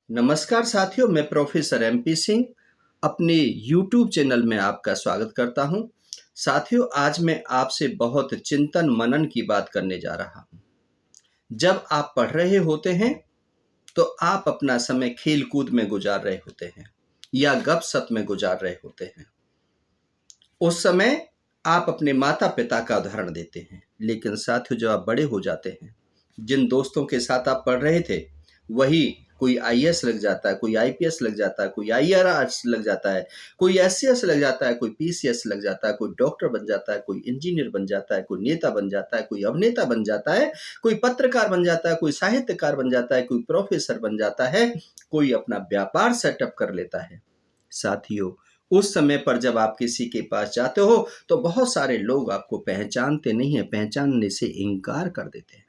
नमस्कार साथियों, मैं प्रोफेसर एमपी सिंह अपने यूट्यूब चैनल में आपका स्वागत करता हूं। साथियों, आज मैं आपसे बहुत चिंतन मनन की बात करने जा रहा हूं। जब आप पढ़ रहे होते हैं तो आप अपना समय खेल कूद में गुजार रहे होते हैं या गपशप में गुजार रहे होते हैं। उस समय आप अपने माता पिता का उदाहरण देते हैं, लेकिन साथियों जब आप बड़े हो जाते हैं, जिन दोस्तों के साथ आप पढ़ रहे थे वही कोई आईएएस लग जाता है, कोई आईपीएस लग जाता है, कोई आईआरएस लग जाता है, कोई एससीएस लग जाता है, कोई पीसीएस लग जाता है, कोई डॉक्टर बन जाता है, कोई इंजीनियर बन जाता है, कोई नेता बन जाता है, कोई अभिनेता बन जाता है, कोई पत्रकार बन जाता है, कोई साहित्यकार बन जाता है, कोई प्रोफेसर बन जाता है, कोई अपना व्यापार सेटअप कर लेता है। साथियों, उस समय पर जब आप किसी के पास जाते हो तो बहुत सारे लोग आपको पहचानते नहीं है, पहचानने से इनकार कर देते हैं।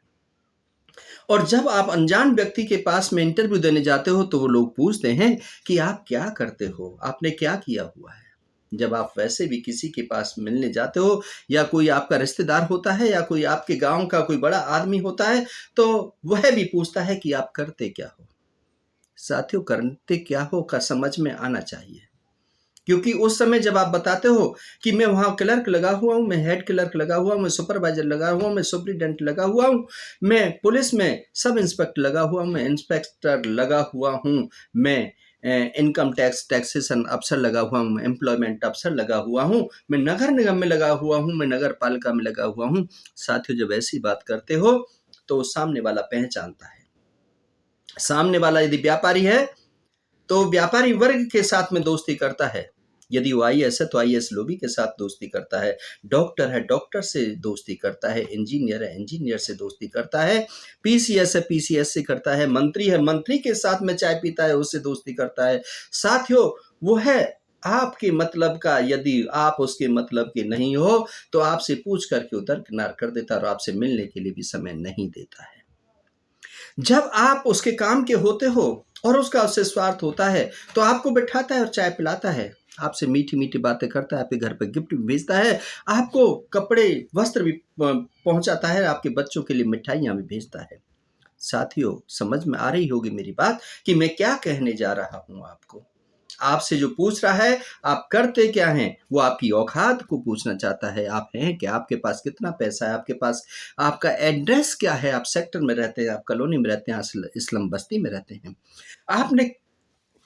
और जब आप अनजान व्यक्ति के पास में इंटरव्यू देने जाते हो तो वो लोग पूछते हैं कि आप क्या करते हो, आपने क्या किया हुआ है। जब आप वैसे भी किसी के पास मिलने जाते हो या कोई आपका रिश्तेदार होता है या कोई आपके गांव का कोई बड़ा आदमी होता है तो वह भी पूछता है कि आप करते क्या हो। साथियों, करते क्या हो का समझ में आना चाहिए, क्योंकि उस समय जब आप बताते हो कि मैं वहाँ क्लर्क लगा हुआ हूँ, मैं हेड क्लर्क लगा हुआ हूँ, मैं सुपरवाइजर लगा हुआ हूँ, मैं सुप्रीडेंट लगा हुआ हूँ, मैं पुलिस में सब इंस्पेक्टर लगा हुआ हूँ, मैं इंस्पेक्टर लगा हुआ हूँ, मैं इनकम टैक्स टैक्सेशन अफसर लगा हुआ हूँ, मैं एम्प्लॉयमेंट अफसर लगा हुआ हूँ, मैं नगर निगम में लगा हुआ हूँ, मैं नगर पालिका में लगा हुआ हूँ। साथियों, जब ऐसी बात करते हो तो सामने वाला पहचानता है। सामने वाला यदि व्यापारी है तो व्यापारी वर्ग के साथ में दोस्ती करता है, यदि वो आईएएस है तो आईएएस लोबी के साथ दोस्ती करता है, डॉक्टर है डॉक्टर से दोस्ती करता है, इंजीनियर है इंजीनियर से दोस्ती करता है, पीसीएस है पीसीएस से करता है, मंत्री है मंत्री के साथ में चाय पीता है, उससे दोस्ती करता है। साथियों, वो है आपके मतलब का, यदि आप उसके मतलब के नहीं हो तो आपसे पूछ करके उधर किनार कर देता है और आपसे मिलने के लिए भी समय नहीं देता है। जब आप उसके काम के होते हो और उसका उससे स्वार्थ होता है तो आपको बिठाता है और चाय पिलाता है, आपसे मीठी मीठी बातें करता है, आपके घर पे गिफ्ट भी भेजता है, आपको कपड़े वस्त्र भी पहुंचाता है, आपके बच्चों के लिए मिठाइयां भी भेजता है। साथियों, समझ में आ रही होगी मेरी बात कि मैं क्या कहने जा रहा हूं आपको। आपसे जो पूछ रहा है आप करते क्या हैं, वो आपकी औकात को पूछना चाहता है। आप हैं क्या, आपके पास कितना पैसा है, आपके पास आपका एड्रेस क्या है, आप सेक्टर में रहते हैं, आप कॉलोनी में रहते हैं, इस्लाम बस्ती में रहते हैं, आपने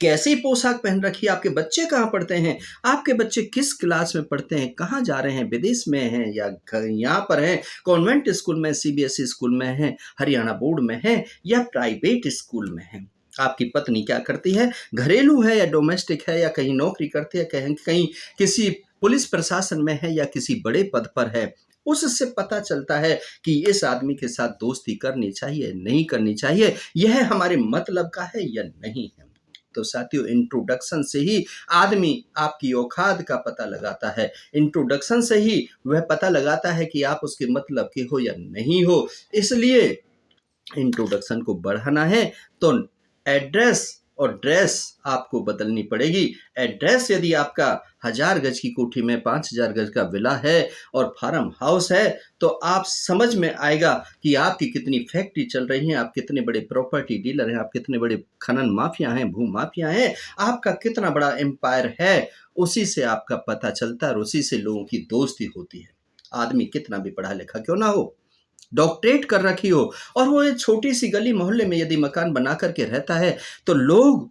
कैसी पोशाक पहन रखी है, आपके बच्चे कहाँ पढ़ते हैं, आपके बच्चे किस क्लास में पढ़ते हैं, कहाँ जा रहे हैं, विदेश में हैं या यहाँ पर हैं, कॉन्वेंट स्कूल में, सीबीएसई स्कूल में हैं, हरियाणा बोर्ड में हैं या प्राइवेट स्कूल में हैं। आपकी पत्नी क्या करती है, घरेलू है या डोमेस्टिक है, या कहीं नौकरी करती है, कहीं कहीं किसी पुलिस प्रशासन में है या किसी बड़े पद पर है। उससे पता चलता है कि इस आदमी के साथ दोस्ती करनी चाहिए नहीं करनी चाहिए, यह हमारे मतलब का है या नहीं है। तो साथियों, इंट्रोडक्शन से ही आदमी आपकी औकात का पता लगाता है, इंट्रोडक्शन से ही वह पता लगाता है कि आप उसके मतलब के हो या नहीं हो। इसलिए इंट्रोडक्शन को बढ़ाना है तो एड्रेस और ड्रेस आपको बदलनी पड़ेगी। एड्रेस यदि आपका 1000 गज की कोठी में 5000 गज का विला है और फार्म हाउस है तो आप समझ में आएगा कि आपकी कितनी फैक्ट्री चल रही हैं, आप कितने बड़े प्रॉपर्टी डीलर हैं, आप कितने बड़े खनन माफिया हैं, भू माफिया हैं, आपका कितना बड़ा एम्पायर है। उसी से आपका पता चलता है और उसी से लोगों की दोस्ती होती है। आदमी कितना भी पढ़ा लिखा क्यों ना हो, डॉक्टरेट कर रखी हो, और वो एक छोटी सी गली मोहल्ले में यदि मकान बना करके रहता है तो लोग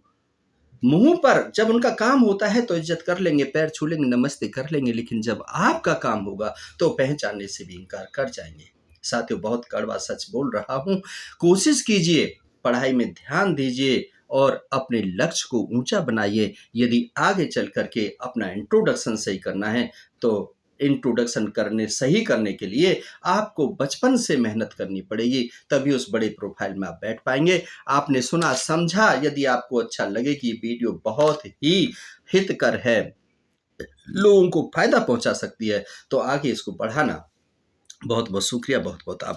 मुंह पर जब उनका काम होता है तो इज्जत कर लेंगे, पैर छू लेंगे, नमस्ते कर लेंगे, लेकिन जब आपका काम होगा तो पहचानने से भी इनकार कर जाएंगे। साथियों, बहुत कड़वा सच बोल रहा हूं, कोशिश कीजिए, पढ़ाई में ध्यान दीजिए और अपने लक्ष्य को ऊंचा बनाइए। यदि आगे चल करके अपना इंट्रोडक्शन सही करना है तो इंट्रोडक्शन करने सही करने के लिए आपको बचपन से मेहनत करनी पड़ेगी, तभी उस बड़े प्रोफाइल में आप बैठ पाएंगे। आपने सुना समझा, यदि आपको अच्छा लगे कि ये वीडियो बहुत ही हितकर है, लोगों को फायदा पहुंचा सकती है, तो आगे इसको बढ़ाना। बहुत बहुत शुक्रिया, बहुत बहुत